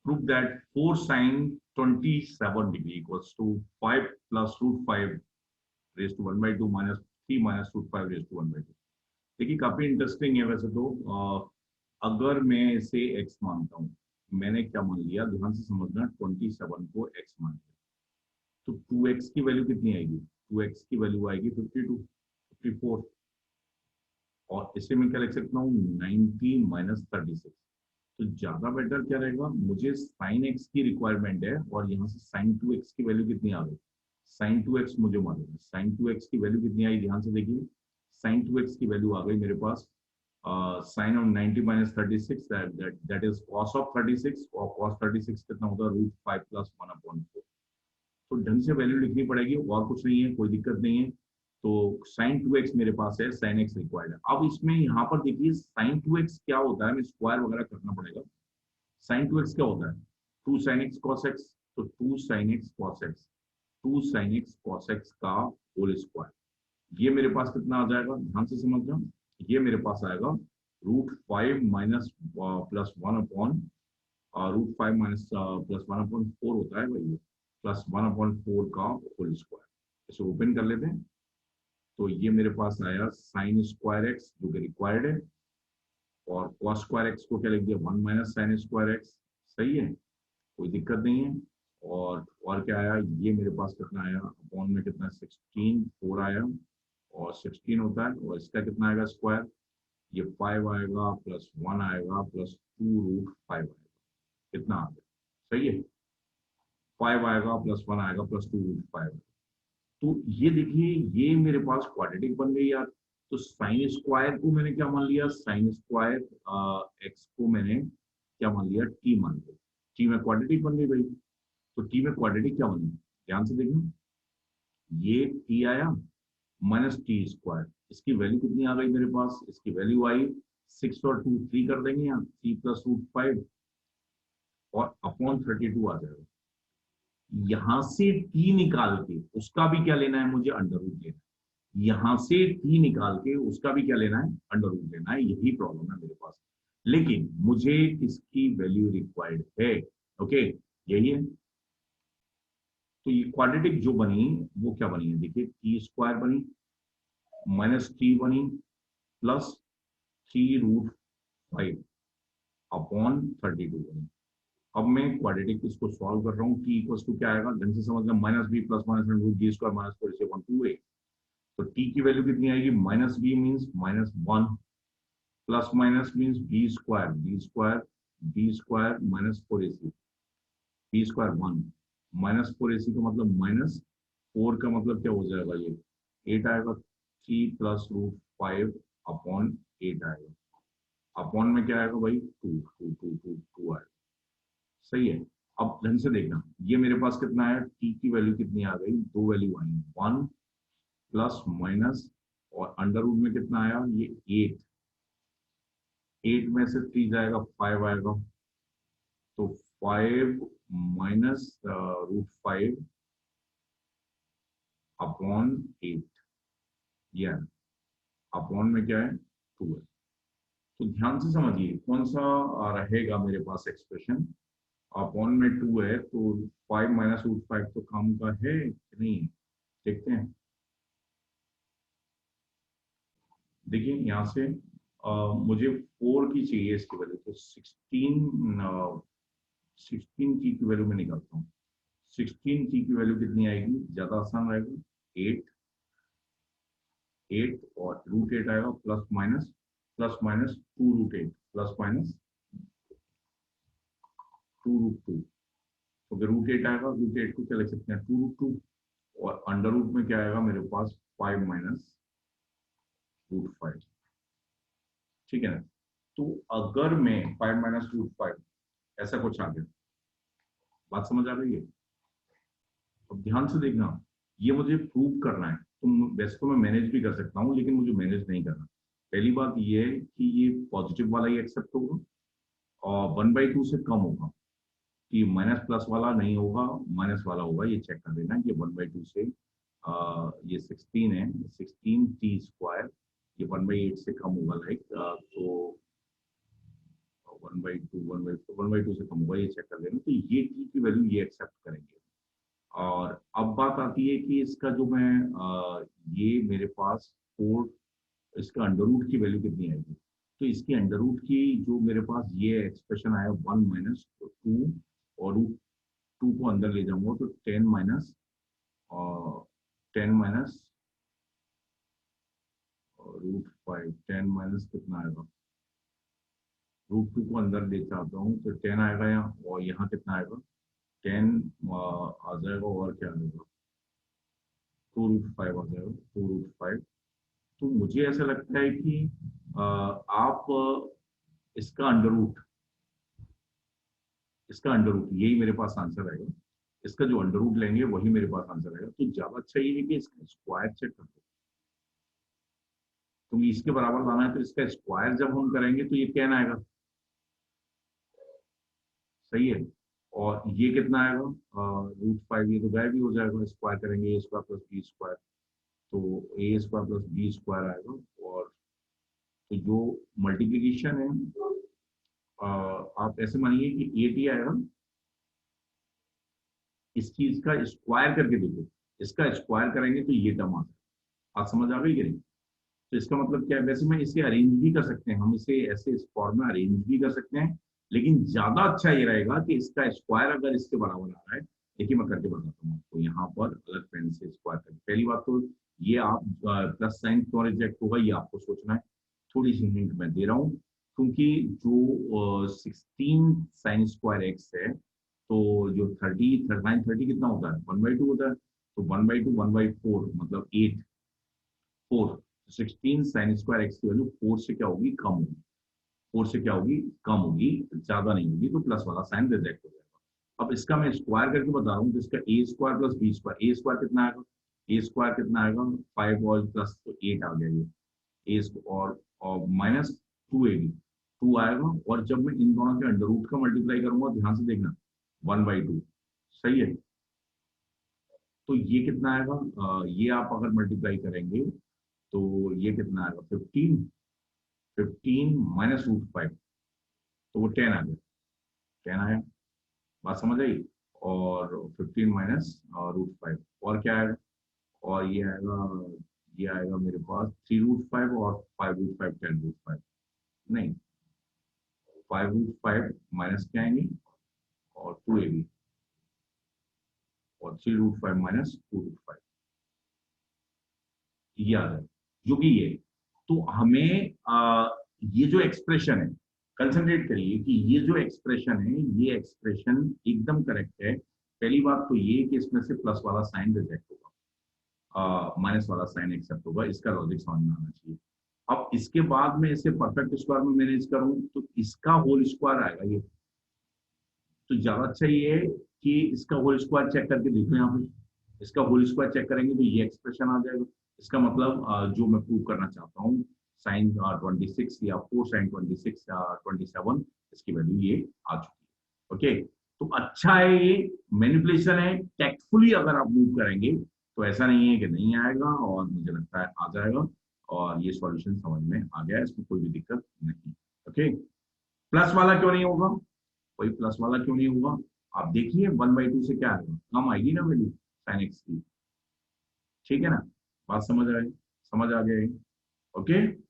prove that 4 sin 27 degree equals to 5 plus root 5 raised to 1 by 2 minus 3 minus root 5 raised to 1 by 2। देखिए काफी interesting है वैसे तो। अगर मैं इसे x मानता हूँ, मैंने क्या मान लिया, ध्यान से समझना, 27 को x मान लिया, तो 2x की वैल्यू कितनी आएगी? 2x की वैल्यू आएगी 52, 54, और इसे मैं क्या लिख सकता हूँ, 19 माइनस 36। तो ज्यादा बेटर क्या रहेगा, मुझे साइन एक्स की रिक्वायरमेंट है और यहाँ से साइन 2x की वैल्यू कितनी आ गई, साइन 2x मुझे मालूम है। साइन 2x की वैल्यू कितनी आई, ध्यान से देखिए, साइन 2x की वैल्यू आ गई मेरे पास sine of 90 minus 36, that is cos of 36, और कॉस 36 कितना होगा, रूट 5 प्लस 1/4। तो ढंग से वैल्यू लिखनी पड़ेगी, और कुछ नहीं है, कोई दिक्कत नहीं है। तो साइन 2x मेरे पास है, साइन x रिक्वायर्ड है। अब इसमें यहाँ पर देखिए साइन 2x क्या होता है, मैं स्क्वायर वगैरह करना पड़ेगा। साइन 2x क्या होता है, 2 sin x cos x, तो 2 sin x cos x, 2 sin x cos x का होल स्क्वायर, ये मेरे पास कितना आ जाएगा, ध्यान से समझना, ये मेरे पास आएगा root 5 minus plus 1/, root 5 minus plus 1/4 होता है भाई, प्लस 1/4 का होल स्क्वायर। इसे ओपन कर लेते हैं, तो ये मेरे पास आया साइन स्क्वायर एक्स जो कि रिक्वायर्ड है, और कॉस स्क्वायर एक्स को क्या लिख दिया, 1 माइनस साइन स्क्वायर एक्स। सही है, कोई दिक्कत नहीं है। और क्या आया, ये मेरे पास कितना आया, अपॉन में कितना, 16 4 आया, और 16 होता है, और इसका कितना आएगा स्क्वायर, ये 5 आएगा प्लस 1 आएगा प्लस 2 रूट 5 आएगा, कितना आ गया, सही है, 5 आएगा प्लस 1 आएगा प्लस 2 रूट 5। तो ये देखिए ये मेरे पास क्वाड्रेटिक बन गई यार। तो साइन स्क्वायर को मैंने क्या मान लिया, साइन स्क्वायर एक्स को मैंने क्या मान लिया, टी मान लिया, टी में क्वाड्रेटिक बन गई भाई। तो टी में क्वाड्रेटिक क्या बनी, ध्यान से देखना, ये टी आया माइनस टी स्क्वायर, इसकी वैल्यू कितनी आ गई मेरे पास, इसकी वैल्यू आई 6 और 2 3 कर देंगे यहाँ, 3 प्लस रूट 5 और अपॉन 32 आ जाएगा। यहां से टी निकाल के उसका भी क्या लेना है, मुझे अंडर रूट लेना है, यहां से टी निकाल के उसका भी क्या लेना है, अंडर रूट लेना है। यही प्रॉब्लम है मेरे पास, लेकिन मुझे इसकी वैल्यू रिक्वायर्ड है। ओके, यही है। तो ये क्वाड्रेटिक जो बनी वो क्या बनी है, देखिए टी स्क्वायर बनी, माइनस टी बनी, प्लस 3 रूट 5 अपॉन 32 बनी। अब मैं क्वाड्रेटिक इसको सॉल्व कर रहा हूँ, टी इक्वल टू क्या आएगा, ढंग से समझना, minus B plus minus root B square minus 4/2a। तो टी की वैल्यू कितनी आएगी, minus B means minus 1, plus minus means B square, B square minus 4ac, B square 1 minus 4ac का मतलब माइनस 4 का मतलब क्या हो जाएगा, ये 8 आएगा, 3 प्लस रूट 5 अपॉन 8 आएगा, अपॉन में क्या आएगा भाई, 2 2 2 2 2 आएगा। सही है। अब ढंग से देखना, ये मेरे पास कितना है, टी की वैल्यू कितनी आ गई, दो वैल्यू आई, 1 प्लस माइनस, और अंडर रूट में कितना आया, ये 8, 8 में से 3 जाएगा 5 आएगा, तो 5 माइनस रूट 5 अपॉन 8, ये अपॉन में क्या है, 2 है। तो ध्यान से समझिए कौन सा रहेगा मेरे पास एक्सप्रेशन, अपॉन में 2 है, तो 5 माइनस रूट 5 तो काम का है कि नहीं, देखते हैं। देखिए यहाँ से मुझे 4 की चाहिए इसकी वैल्यू, तो 16 की वैल्यू में निकालता हूँ। 16 की वैल्यू कितनी आएगी, ज्यादा आसान रहेगा, 8 8 और रूट 8 आएगा, plus minus 2 root 8 plus minus 2 root 2। तो रूट 8 आएगा, रूट 8 को क्या लिख सकते हैं, 2 रूट 2, और अंडर रूट में क्या आएगा मेरे पास, 5 माइनस रूट 5। ठीक है ना। तो अगर मैं 5 माइनस रूट 5 ऐसा कुछ आ गया, बात समझ आ रही है। अब ध्यान से देखना, ये मुझे प्रूव करना है, तो वैसे तो मैं मैनेज भी कर सकता हूँ, लेकिन मुझे मैनेज नहीं करना। पहली बात ये है कि ये पॉजिटिव वाला ही एक्सेप्ट होगा और 1/2 से कम होगा, कि माइनस प्लस वाला नहीं होगा, माइनस वाला होगा, ये चेक कर लेना। ये 1/2 से ये 16 है, 16 टी स्क्वायर, ये 1/8 से कम होगा, लाइक तो 1/2 से कम होगा, ये चेक कर लेना। तो ये टी की वैल्यू ये एक्सेप्ट करेंगे। और अब बात आती है कि इसका जो मैं ये मेरे पास 4, इसका अंडर रूट की वैल्यू कितनी आएगी। तो इसकी अंडर रूट की जो मेरे पास ये एक्सप्रेशन आया 1 - 2, और रूट 2 को अंदर ले जाऊंगा तो 10 - √5, 10 - कितना आएगा, √2 को अंदर ले जाता हूँ तो 10 आएगा यहाँ, और यहाँ कितना आएगा 10 आ जाएगा, और क्या आएगा 2√5 आ जाएगा, 2√5। तो मुझे ऐसा लगता है कि आप इसका अंडर रूट, यही मेरे पास आंसर आएगा। इसका जो अंडर रूट लेंगे वही मेरे पास आंसर आएगा। तो ज्यादा अच्छा ये है कि इसका स्क्वायर चेक कर दो। क्योंकि इसके बराबर लाना है तो इसका स्क्वायर जब हम करेंगे तो ये 10 आएगा, सही है। और ये कितना आएगा √5, ये तो गायब भी हो जाएगा, स्क्वायर करेंगे a square plus b square, तो a square plus b square आएगा। और तो जो मल्टीप्लीकेशन है आप ऐसे मानिए कि 80 आएगा। इस चीज का स्क्वायर करके देखो, इसका स्क्वायर करेंगे तो ये टर्म आता है। आप समझ आ गई कि नहीं। तो इसका मतलब क्या है, वैसे मैं इसे अरेंज भी कर सकते हैं, हम इसे ऐसे इस फॉर्म में अरेंज भी कर सकते हैं, लेकिन ज्यादा अच्छा ये रहेगा कि इसका स्क्वायर अगर इसके बराबर आ रहा है। देखिए मैं करके बताता हूँ आपको, यहाँ पर अलग पेन से स्क्वायर करके। पहली बात तो ये आप प्लस साइन क्यों रिजेक्ट होगा ये आपको सोचना है। थोड़ी सी हिंट मैं दे रहा हूँ, क्योंकि जो 16 साइन स्क्वायर एक्स है, तो जो 30 कितना होता है 1/2 होता है। तो 1/2 1/4 मतलब 8, 4, 16 साइन स्क्वायर एक्स की वैल्यू 4 से क्या होगी, कम होगी। 4 से क्या होगी, कम होगी, ज्यादा नहीं होगी। तो प्लस वाला साइन रिजेक्ट हो जाएगा। अब इसका मैं स्क्वायर करके बता रहा हूँ, तो इसका ए स्क्वायर प्लस बी स्क्वायर, ए स्क्वायर कितना आएगा, ए स्क्वायर कितना आएगा 5 और प्लस तो 8 आ गया ये, ए और माइनस 2ab 2 आएगा। और जब मैं इन दोनों के अंडर रूट का मल्टीप्लाई करूंगा, ध्यान से देखना 1/2, सही है। तो ये कितना आएगा, ये आप अगर मल्टीप्लाई करेंगे तो ये कितना आएगा 15, 15 माइनस √5, तो वो 10 आ गया, 10 आया, बात समझ आई। और 15 माइनस √5, और क्या आएगा, और ये आएगा मेरे पास 3√5 और 5√5, 10√5, नहीं 5√5 माइनस क्या आएंगे, और 2ab, और 3√5 माइनस 2√5, ये आ जाए जो कि ये। तो हमें ये जो एक्सप्रेशन है, कंसंट्रेट करिए कि ये जो एक्सप्रेशन है, ये एक्सप्रेशन एकदम करेक्ट है। पहली बात तो ये कि इसमें से प्लस वाला साइन रिजेक्ट होगा, माइनस वाला साइन एक्सेप्ट होगा, इसका लॉजिक समझ में आना चाहिए। अब इसके बाद में इसे परफेक्ट स्क्वायर में मैनेज करूं तो इसका होल स्क्वायर आएगा ये। तो ज्यादा अच्छा ये है कि इसका होल स्क्वायर चेक करके देखो, यहाँ पे इसका होल स्क्वायर चेक करेंगे तो ये एक्सप्रेशन आ जाएगा। इसका मतलब जो मैं प्रूव करना चाहता हूँ, साइन 26 या 4 sin 26 या 27, इसकी वैल्यू ये आ चुकी है। ओके, तो अच्छा है, ये मैनिपुलेशन है। टेक्टफुली अगर आप मूव करेंगे तो ऐसा नहीं है कि नहीं आएगा, और मुझे लगता है आ जाएगा। और ये सॉल्यूशन समझ में आ गया, इसमें कोई भी दिक्कत नहीं। ओके, प्लस वाला क्यों नहीं होगा, कोई प्लस वाला क्यों नहीं होगा, आप देखिए 1/2 से क्या आएगा, कम आएगी ना वैल्यू साइन एक्स की। ठीक है ना, बात समझ आ गई, समझ आ गई। ओके।